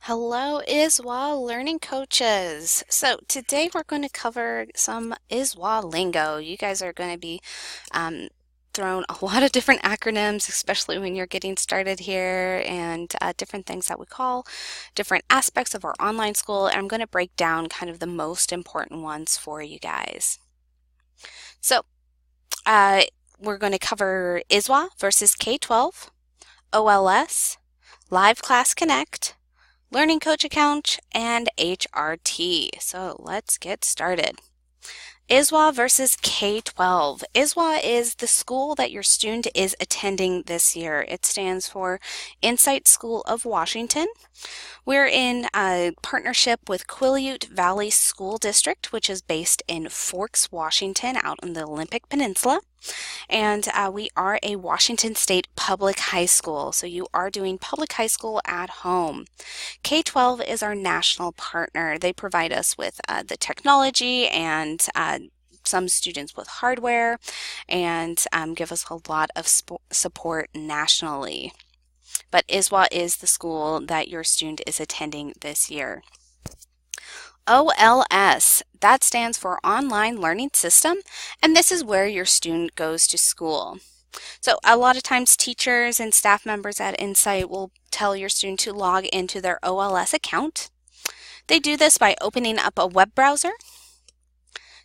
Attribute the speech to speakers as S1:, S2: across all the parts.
S1: Hello, ISWA Learning Coaches. So today we're going to cover some ISWA lingo. You guys are going to be um, thrown a lot of different acronyms, especially when you're getting started here, and different things that we call different aspects of our online school. And I'm going to break down kind of the most important ones for you guys. So uh, we're going to cover ISWA versus K-12, OLS, Live Class Connect, Learning Coach account, and HRT. So let's get started. ISWA versus K-12. ISWA is the school that your student is attending this year. It stands for Insight School of Washington. We're in a partnership with Quileute Valley School District, which is based in Forks, Washington, out in the Olympic Peninsula. And we are a Washington State public high school, so you are doing public high school at home. K-12 is our national partner. They provide us with the technology and some students with hardware and give us a lot of support nationally. But ISWA is the school that your student is attending this year. OLS, that stands for Online Learning System, and this is where your student goes to school. So a lot of times teachers and staff members at Insight will tell your student to log into their OLS account. They do this by opening up a web browser,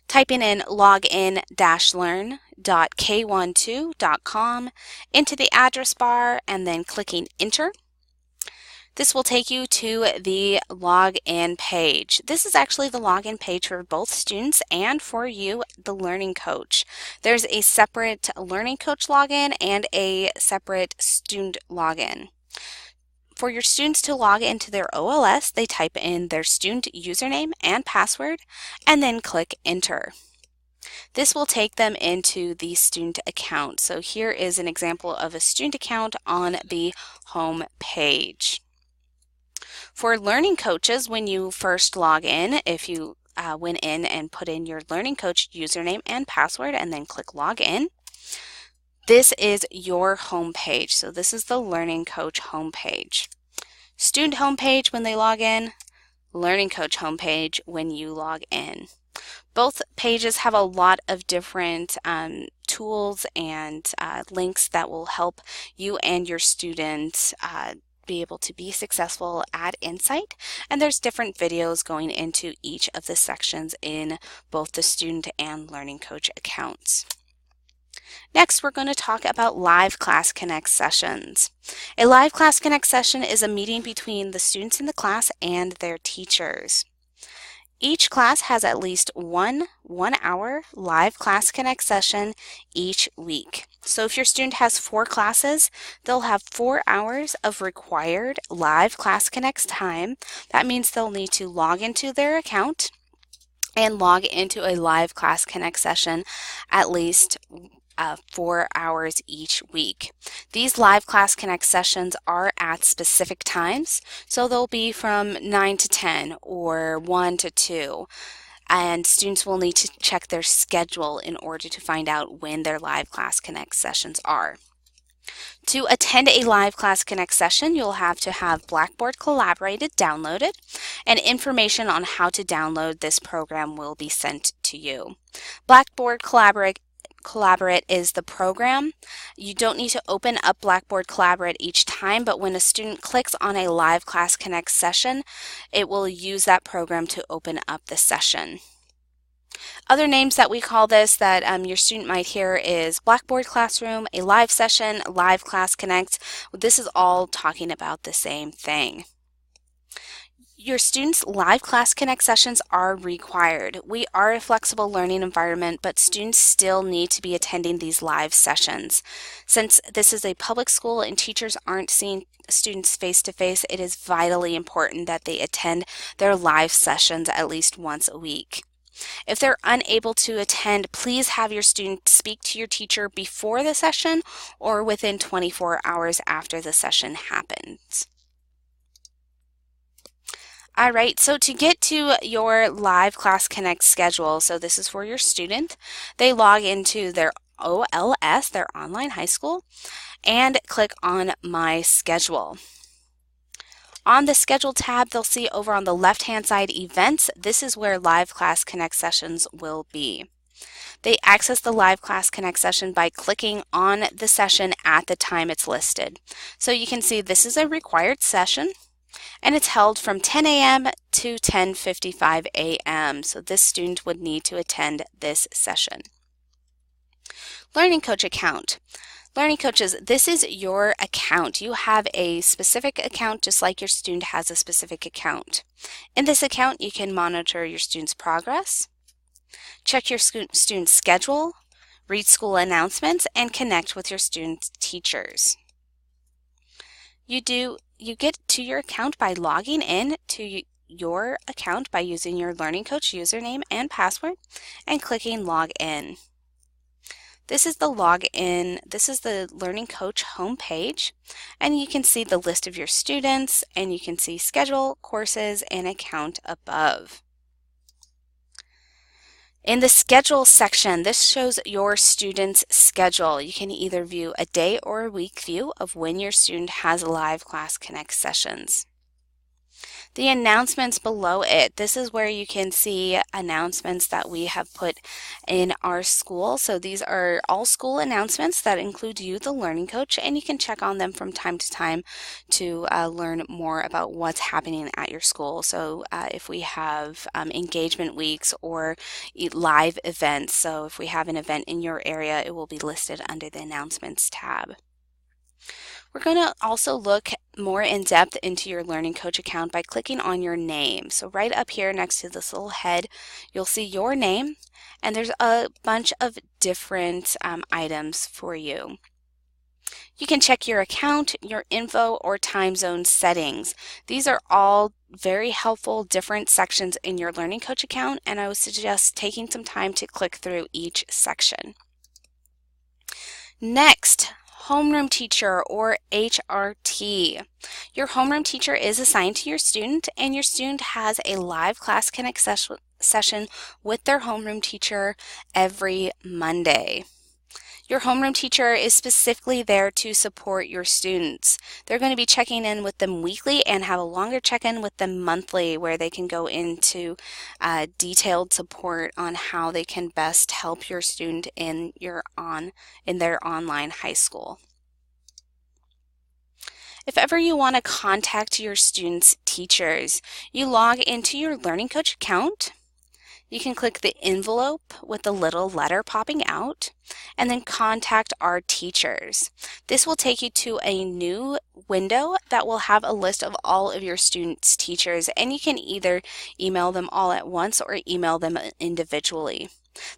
S1: typing in login-learn.k12.com into the address bar and then clicking enter. This will take you to the login page. This is actually the login page for both students and for you, the learning coach. There's a separate learning coach login and a separate student login. For your students to log into their OLS, they type in their student username and password and then click enter. This will take them into the student account. So here is an example of a student account on the home page. For learning coaches, when you first log in, if you went in and put in your learning coach username and password and then click log in, this is your home page. So this is the learning coach home page. Student home page when they log in, learning coach home page when you log in. Both pages have a lot of different tools and links that will help you and your students be able to be successful at Insight, and there's different videos going into each of the sections in both the student and learning coach accounts. Next, we're going to talk about Live Class Connect sessions. A Live Class Connect session is a meeting between the students in the class and their teachers. Each class has at least one 1-hour Live Class Connect session each week. So if your student has 4 classes, they'll have 4 hours of required Live Class Connect time. That means they'll need to log into their account and log into a Live Class Connect session at least 4 hours each week. These Live Class Connect sessions are at specific times, so they'll be from 9 to 10 or 1 to 2, and students will need to check their schedule in order to find out when their Live Class Connect sessions are. To attend a Live Class Connect session, you'll have to have Blackboard Collaborated downloaded, and information on how to download this program will be sent to you. Blackboard Collaborate is the program. You don't need to open up Blackboard Collaborate each time, but when a student clicks on a Live Class Connect session, it will use that program to open up the session. Other names that we call this that your student might hear is Blackboard Classroom, a live session, Live Class Connect. This is all talking about the same thing. Your students' Live Class Connect sessions are required. We are a flexible learning environment, but students still need to be attending these live sessions. Since this is a public school and teachers aren't seeing students face-to-face, it is vitally important that they attend their live sessions at least once a week. If they're unable to attend, please have your student speak to your teacher before the session or within 24 hours after the session happens. All right, so to get to your Live Class Connect schedule, so this is for your student, they log into their OLS, their online high school, and click on My Schedule. On the Schedule tab, they'll see over on the left-hand side Events. This is where Live Class Connect sessions will be. They access the Live Class Connect session by clicking on the session at the time it's listed. So you can see this is a required session, and it's held from 10 a.m. to 10:55 a.m. So this student would need to attend this session. Learning Coach account. Learning Coaches, this is your account. You have a specific account just like your student has a specific account. In this account, you can monitor your student's progress, check your student's schedule, read school announcements, and connect with your student's teachers. You get to your account by logging in to your account by using your Learning Coach username and password and clicking Log In. This is the Learning Coach homepage, and you can see the list of your students, and you can see schedule, courses, and account above. In the Schedule section, this shows your student's schedule. You can either view a day or a week view of when your student has Live Class Connect sessions. The announcements below it, this is where you can see announcements that we have put in our school. So these are all school announcements that include you, the Learning Coach, and you can check on them from time to time to learn more about what's happening at your school. So if we have engagement weeks or live events, so if we have an event in your area, it will be listed under the Announcements tab. We're going to also look more in depth into your Learning Coach account by clicking on your name. So right up here next to this little head, you'll see your name, and there's a bunch of different items for you. You can check your account, your info, or time zone settings. These are all very helpful different sections in your Learning Coach account, and I would suggest taking some time to click through each section. Next, Homeroom Teacher or HRT. Your homeroom teacher is assigned to your student, and your student has a Live Class Connect session with their homeroom teacher every Monday. Your homeroom teacher is specifically there to support your students. They're going to be checking in with them weekly and have a longer check-in with them monthly, where they can go into detailed support on how they can best help your student in their online high school. If ever you want to contact your students' teachers, you log into your Learning Coach account. You can click the envelope with the little letter popping out, and then Contact Our Teachers. This will take you to a new window that will have a list of all of your students' teachers, and you can either email them all at once or email them individually.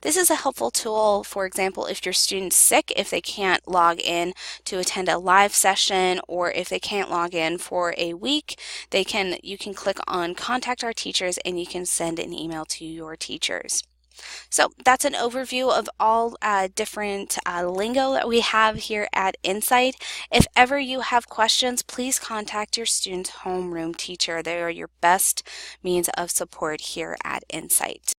S1: This is a helpful tool, for example, if your student's sick, if they can't log in to attend a live session, or if they can't log in for a week, you can click on Contact Our Teachers and you can send an email to your teachers. So that's an overview of all different lingo that we have here at Insight. If ever you have questions, please contact your student's homeroom teacher. They are your best means of support here at Insight.